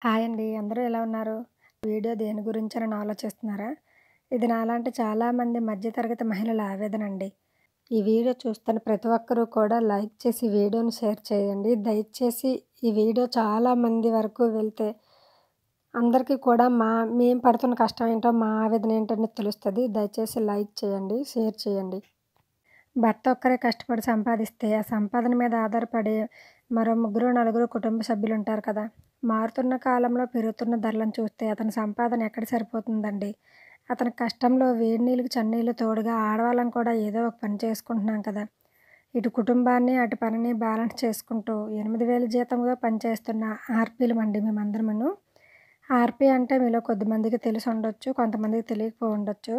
Hi అండి. అందరూ ఎలా ఉన్నారు? వీడియో దేని గురించని ఆలోచిస్తున్నారా? ఇది నాలాంటి చాలామంది మధ్య తరగతి మహిళల ఆవేదనండి. ఈ వీడియో చూస్తున్న ప్రతి ఒక్కరూ కూడా లైక్ చేసి వీడియోని షేర్ చేయండి. దయచేసి ఈ వీడియో చాలా మంది వరకు వెళ్తే అందరికీ కూడా మేము పడుతున్న కష్టం ఏంటో, మా ఆవేదన ఏంటనేది తెలుస్తది. దయచేసి లైక్ చేయండి, షేర్ చేయండి. భర్త ఒక్కరే కష్టపడి సంపాదిస్తే, ఆ సంపాదన మీద ఆధారపడి మరో ముగ్గురు, నలుగురు కుటుంబ సభ్యులుంటారు కదా! మారుతున్న కాలంలో పెరుగుతున్న ధరలను చూస్తే అతని సంపాదన ఎక్కడ సరిపోతుందండి? అతని కష్టంలో వేడి నీళ్ళకి చన్నీళ్ళు తోడుగా ఆడవాళ్ళం కూడా ఏదో ఒక పని చేసుకుంటున్నాం కదా! ఇటు కుటుంబాన్ని, అటు పనిని బ్యాలెన్స్ చేసుకుంటూ 8,000 జీతంతో పనిచేస్తున్న ఆర్‌పీలమండి మేమందరమును. ఆర్‌పీ అంటే మీలో కొద్దిమందికి తెలిసుండొచ్చు, కొంతమందికి తెలియకపోయుండొచ్చు.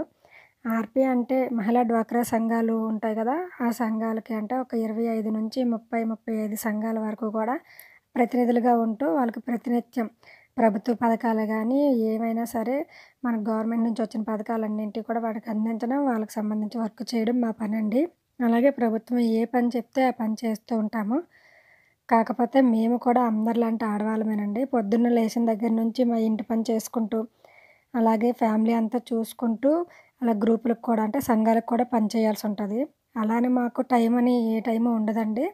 ఆర్‌పీ అంటే మహిళా డ్వాక్రా సంఘాలు ఉంటాయి కదా! ఆ సంఘాలకి అంటే ఒక 25-30, 35 సంఘాల వరకు కూడా ప్రతినిధులుగా ఉంటూ వాళ్ళకి ప్రతినిత్యం ప్రభుత్వ పథకాలు గానీ, ఏమైనా సరే మన గవర్నమెంట్ నుంచి వచ్చిన పథకాలన్నింటిని కూడా వాటికి అందించడం, వాళ్ళకి సంబంధించి వర్క్ చేయడం మా పనండి. అలాగే ప్రభుత్వం ఏ పని చెప్తే ఆ పని చేస్తూ ఉంటాము. కాకపోతే మేము కూడా అందరిలాంటి ఆడవాళ్ళమేనండి. పొద్దున్న లేచిన దగ్గర నుంచి మా ఇంటి పని చేసుకుంటూ, అలాగే ఫ్యామిలీ అంతా చూసుకుంటూ, అలా గ్రూపులకు కూడా అంటే సంఘాలకు కూడా పని చేయాల్సుంటది. అలానే మాకు టైం అని ఏ టైము ఉండదండి.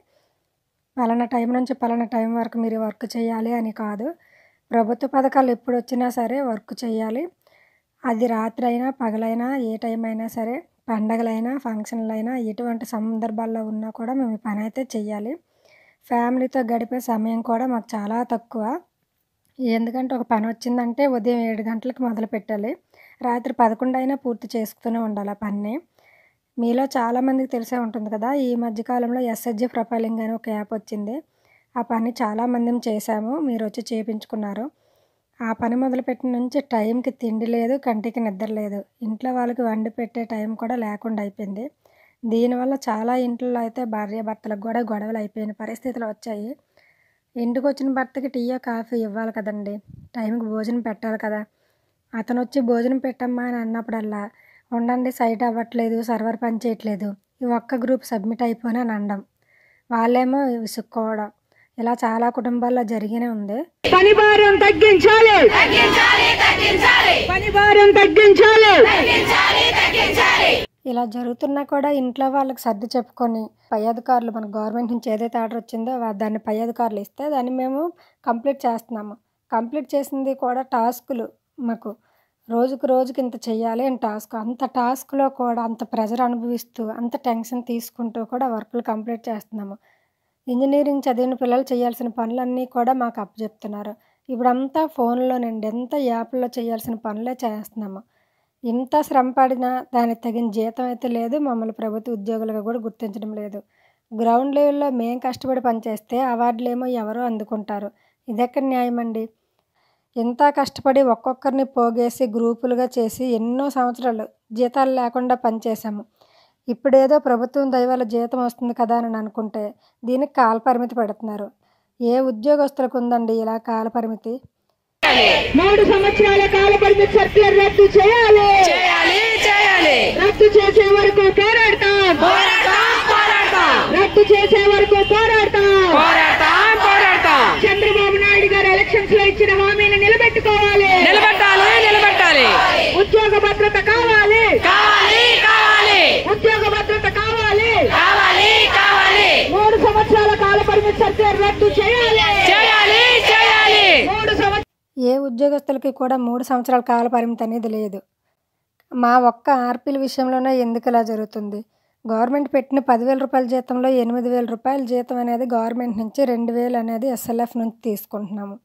పలానా టైం నుంచి పలానా టైం వరకు మీరు వర్క్ చేయాలి అని కాదు. ప్రభుత్వ పథకాలు ఎప్పుడొచ్చినా సరే వర్క్ చేయాలి. అది రాత్రైనా, పగలైనా, ఏ టైం అయినా సరే, పండగలైనా, ఫంక్షన్‌లైనా ఎటువంటి సందర్భాల్లో ఉన్నా కూడా మేము ఈ పనైతే చెయ్యాలి. ఫ్యామిలీతో గడిపే సమయం కూడా మాకు చాలా తక్కువ. ఎందుకంటే ఒక పనొచ్చిందంటే ఉదయం 7 గంటలకు మొదలుపెట్టాలి. రాత్రి 11 అయినా పూర్తి చేస్తూనే ఉండాలి ఆ పనిని. మీలో చాలామందికి తెలిసే ఉంటుంది కదా! ఈ మధ్య కాలంలో ఎస్‌హెచ్‌జి ప్రొఫైలింగ్ అని ఒక యాప్ వచ్చింది. ఆ పని చాలామందిమి చేశాము. మీరొచ్చి చేపించుకున్నారు. ఆ పని మొదలుపెట్టిన నుంచి టైంకి తిండి లేదు, కంటికి నిద్ర లేదు. ఇంట్లో వాళ్ళకి వండి పెట్టే టైం కూడా లేకుండా అయిపోయింది. దీనివల్ల చాలా ఇంట్లలో అయితే భార్యాభర్తలకు కూడా గొడవలయిపోయిన పరిస్థితులు వచ్చాయి. ఇంటికొచ్చిన భర్తకి టీయో, కాఫీ ఇవ్వాలి కదండీ! టైంకి భోజనం పెట్టాలి కదా! అతనొచ్చి భోజనం పెట్టమ్మా అని అన్నప్పుడల్లా, ఉండండి సైట్ అవ్వట్లేదు, సర్వర్ పని చేయట్లేదు. ఈ ఒక్క గ్రూప్ సబ్మిట్ అయిపోని అని అనడం. వాళ్ళేమో విసుక్కోవడం. ఇలా చాలా కుటుంబాల్లో జరిగినే ఉంది. పని భారం తగ్గించాలి. పని భారం తగ్గించాలి. ఇలా జరుగుతున్నా కూడా ఇంట్లో వాళ్ళకి సర్ది చెప్పుకొని, పై అధికారులు మన గవర్నమెంట్ నుంచి ఏదైతే ఆర్డర్ వచ్చిందో దాన్ని పై అధికారులు ఇస్తే దాన్ని మేము కంప్లీట్ చేస్తున్నాము. కంప్లీట్ చేసింది కూడా టాస్కులు మాకు రోజుకి రోజుకి ఇంత చెయ్యాలి అని టాస్క్. అంత టాస్క్‌లో కూడా అంత ప్రెషర్ అనుభవిస్తూ, అంత టెన్షన్ తీసుకుంటూ కూడా వర్కులు కంప్లీట్ చేస్తున్నాము. ఇంజినీరింగ్ చదివిన పిల్లలు చేయాల్సిన పనులన్నీ కూడా మాకు అప్పజెప్తున్నారు. ఇప్పుడంతా ఫోన్‌లోనండి. అంతా యాప్‌లో చేయాల్సిన పనులే చేస్తున్నాము. ఇంత శ్రమ పడినా దానికి తగిన జీతం అయితే లేదు. మమ్మల్ని ప్రభుత్వ ఉద్యోగులుగా కూడా గుర్తించడం లేదు. గ్రౌండ్ లెవెల్‌లో మేము కష్టపడి పనిచేస్తే అవార్డులేమో ఎవరో అందుకుంటారు. ఇదెక్కడ న్యాయమండి? ఇంత కష్టపడి ఒక్కొక్కరిని పోగేసి గ్రూపులుగా చేసి ఎన్నో సంవత్సరాలు జీతాలు లేకుండా పనిచేశాము. ఇప్పుడేదో ప్రభుత్వం దయ వల్ల జీతం వస్తుంది కదా అని అనుకుంటే దీనికి కాలపరిమితి పెడుతున్నారు. ఏ ఉద్యోగస్తులకు ఉందండి ఇలా కాలపరిమితి? 3 సంవత్సరాల కాల పరిమితి సర్క్యులర్ రద్దు చేయాలి. రద్దు చేసే వరకు పోరాడతాం. రద్దు చేసే వరకు పోరాడతాం. చంద్రబాబు నాయుడు గారు ఎలక్షన్స్ లో ఇచ్చిన హామీని నిలబెట్టుకోవాలి. నిలబెట్టాలి. ఉద్యోగ భద్రత కావాలి. ఉద్యోగ భద్రత కావాలి. 3 సంవత్సరాల కాల పరిమితి సర్క్యులర్ రద్దు చేయాలి. 3 సంవత్సరాల ఏ ఉద్యోగస్తులకి కూడా 3 సంవత్సరాల కాల పరిమితి అనేది లేదు. మా ఒక్క ఆర్‌పీల విషయంలోనే ఎందుకు ఇలా జరుగుతుంది? గవర్నమెంట్ పెట్టిన 10,000 రూపాయల జీతంలో 8,000 రూపాయల జీతం అనేది గవర్నమెంట్ నుంచి 2,000 అనేది ఎస్ఎల్ఎఫ్ నుంచి తీసుకుంటున్నాము.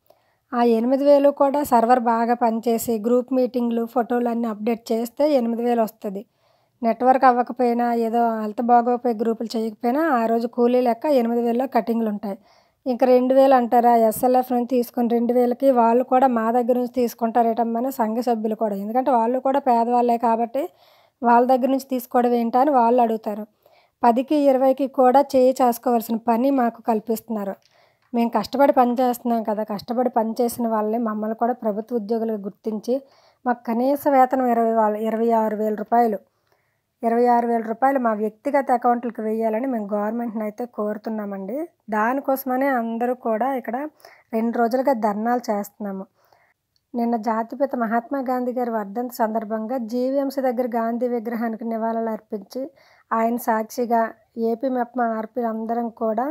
ఆ 8,000 కూడా సర్వర్ బాగా పనిచేసి గ్రూప్ మీటింగ్లు, ఫోటోలు అన్నీ అప్డేట్ చేస్తే 8,000 వస్తది. నెట్వర్క్ అవ్వకపోయినా, ఏదో హెల్త్ బాగోకపోయి గ్రూపులు చేయకపోయినా ఆ రోజు కూలీ లెక్క 8,000లో కటింగ్‌లుంటాయి. ఇంక 2,000 అంటారా? ఎస్ఎల్ఎఫ్ నుంచి తీసుకుని 2,000కి వాళ్ళు కూడా మా దగ్గర నుంచి తీసుకుంటారేటమ్మని సంఘ సభ్యులు కూడా. ఎందుకంటే వాళ్ళు కూడా పేదవాళ్ళే కాబట్టి వాళ్ళ దగ్గర నుంచి తీసుకోవడం ఏంటా అని వాళ్ళు అడుగుతారు. 10కి, 20కి కూడా చేయి చాసుకోవాల్సిన పని మాకు కల్పిస్తున్నారు. మేము కష్టపడి పని చేస్తున్నాం కదా! కష్టపడి పని చేసిన వాళ్ళని మమ్మల్ని కూడా ప్రభుత్వ ఉద్యోగులుగా గుర్తించి మాకు కనీస వేతనం 26,000 రూపాయలు. 26,000 రూపాయలు మా వ్యక్తిగత అకౌంట్లకు వేయాలని మేము గవర్నమెంట్ని అయితే కోరుతున్నామండి. దానికోసమనే అందరూ కూడా ఇక్కడ 2 రోజులుగా ధర్నాలు చేస్తున్నాము. నిన్న జాతిపిత మహాత్మా గాంధీ గారి వర్ధంతి సందర్భంగా జీవీఎంసీ దగ్గర గాంధీ విగ్రహానికి నివాళులు అర్పించి ఆయన సాక్షిగా ఏపీ మెప్మా ఆర్పీ అందరం కూడా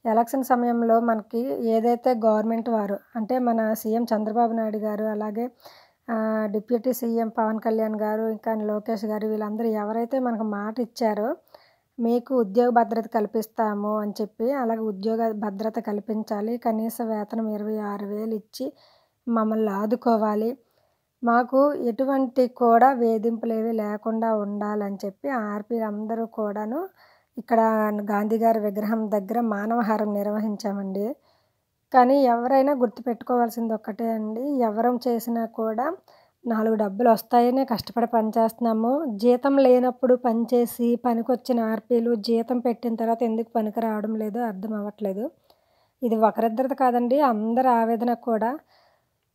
ఎలక్షన్ సమయంలో మనకి ఏదైతే గవర్నమెంట్ వారు అంటే మన సీఎం చంద్రబాబు నాయుడు గారు, అలాగే డిప్యూటీ సీఎం పవన్ కళ్యాణ్ గారు, ఇంకా లోకేష్ గారు, వీళ్ళందరూ ఎవరైతే మనకు మాట ఇచ్చారో మీకు ఉద్యోగ భద్రత కల్పిస్తాము అని చెప్పి, అలాగే ఉద్యోగ భద్రత కల్పించాలి, కనీస వేతనం 26,000 ఇచ్చి మమ్మల్ని ఆదుకోవాలి, మాకు ఎటువంటి కూడా వేధింపులు లేకుండా ఉండాలని చెప్పి ఆర్పీ అందరూ కూడాను ఇక్కడ గాంధీ గారి విగ్రహం దగ్గర మానవహారం నిర్వహించామండి. కానీ ఎవరైనా గుర్తుపెట్టుకోవాల్సింది ఒక్కటే అండి, ఎవరం చేసినా కూడా 4 డబ్బులు వస్తాయనే కష్టపడి పనిచేస్తున్నాము. జీతం లేనప్పుడు పనిచేసి పనికొచ్చిన ఆర్పీలు జీతం పెట్టిన తర్వాత ఎందుకు పనికి రావడం లేదో అర్థం అవ్వట్లేదు. ఇది ఒకరిద్దరిది కాదండి, అందరి ఆవేదన కూడా.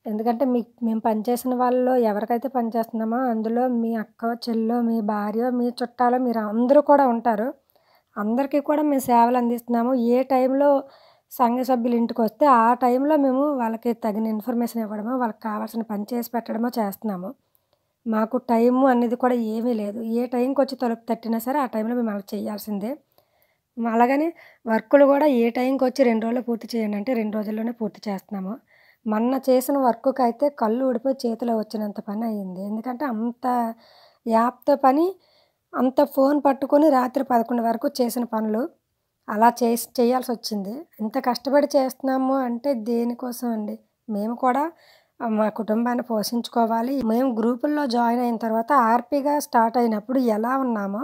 ఎందుకంటే మేము పనిచేసిన వాళ్ళలో ఎవరికైతే పనిచేస్తున్నామో అందులో మీ అక్క, చెల్లో, మీ భార్య, మీ చుట్టాలు మీరు అందరూ కూడా ఉంటారు. అందరికీ కూడా మేము సేవలు అందిస్తున్నాము. ఏ టైంలో సంఘ సభ్యులు ఇంటికి వస్తే ఆ టైంలో మేము వాళ్ళకి తగిన ఇన్ఫర్మేషన్ ఇవ్వడమో, వాళ్ళకి కావాల్సిన పని చేసి పెట్టడమో చేస్తున్నాము. మాకు టైము అనేది కూడా ఏమీ లేదు. ఏ టైంకి వచ్చి తలుపు తట్టినా సరే ఆ టైంలో మేము అలా చేయాల్సిందే. అలాగని వర్కులు కూడా ఏ టైంకి వచ్చి 2 రోజుల్లో పూర్తి చేయండి అంటే 2 రోజుల్లోనే పూర్తి చేస్తున్నాము. మొన్న చేసిన వర్క్కి అయితే కళ్ళు ఊడిపోయి చేతిలో వచ్చినంత పని అయ్యింది. ఎందుకంటే అంత యాప్తో పని, అంత ఫోన్ పట్టుకొని రాత్రి 11 వరకు చేసిన పనులు అలా చేయాల్సి వచ్చింది. ఇంత కష్టపడి చేస్తున్నాము అంటే దేనికోసం అండి? మేము కూడా మా కుటుంబాన్ని పోషించుకోవాలి. మేము గ్రూపుల్లో జాయిన్ అయిన తర్వాత ఆర్పీగా స్టార్ట్ అయినప్పుడు ఎలా ఉన్నామో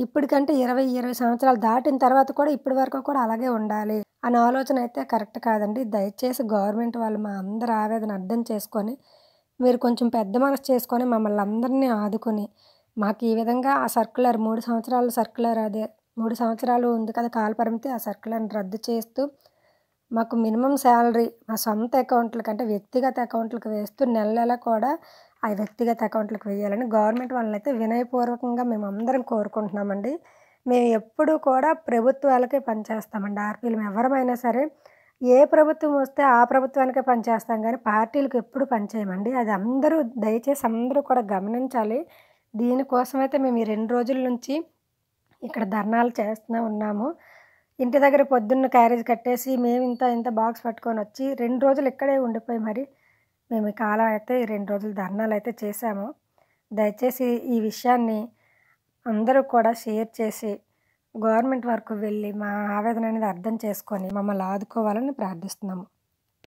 ఇప్పటికంటే 20 సంవత్సరాలు దాటిన తర్వాత కూడా ఇప్పటి వరకు కూడా అలాగే ఉండాలి అనే ఆలోచన అయితే కరెక్ట్ కాదండి. దయచేసి గవర్నమెంట్ వాళ్ళు మా అందరి ఆవేదన అర్థం చేసుకొని మీరు కొంచెం పెద్ద మనసు చేసుకొని మమ్మల్ని అందరినీ ఆదుకొని మాకు ఈ విధంగా ఆ సర్క్యులర్ 3 సంవత్సరాల సర్క్యులర్, అదే 3 సంవత్సరాలు ఉంది కదా కాలపరిమితి, ఆ సర్క్యులర్ని రద్దు చేస్తూ మాకు మినిమం శాలరీ మా సొంత అకౌంట్లకి అంటే వ్యక్తిగత అకౌంట్లకు వేస్తూ నెల కూడా ఆ వ్యక్తిగత అకౌంట్లకు వేయాలని గవర్నమెంట్ వాళ్ళని అయితే వినయపూర్వకంగా మేము అందరం కోరుకుంటున్నామండి. మేము ఎప్పుడూ కూడా ప్రభుత్వాలకే పనిచేస్తామండి. ఆర్పీలు ఎవరమైనా సరే ఏ ప్రభుత్వం వస్తే ఆ ప్రభుత్వానికే పనిచేస్తాం కానీ పార్టీలకు ఎప్పుడు పనిచేయమండి. అది దయచేసి అందరూ కూడా గమనించాలి. దీనికోసమైతే మేము ఈ 2 రోజుల నుంచి ఇక్కడ ధర్నాలు చేస్తూనే ఉన్నాము. ఇంటి దగ్గర పొద్దున్న క్యారేజ్ కట్టేసి మేము ఇంత బాక్స్ పట్టుకొని వచ్చి 2 రోజులు ఇక్కడే ఉండిపోయి మరి మేము ఈ కాలం అయితే ఈ 2 రోజులు ధర్నాలు అయితే చేశాము. దయచేసి ఈ విషయాన్ని అందరూ కూడా షేర్ చేసి గవర్నమెంట్ వరకు వెళ్ళి మా ఆవేదన అనేది అర్థం చేసుకొని మమ్మల్ని ఆదుకోవాలని ప్రార్థిస్తున్నాము.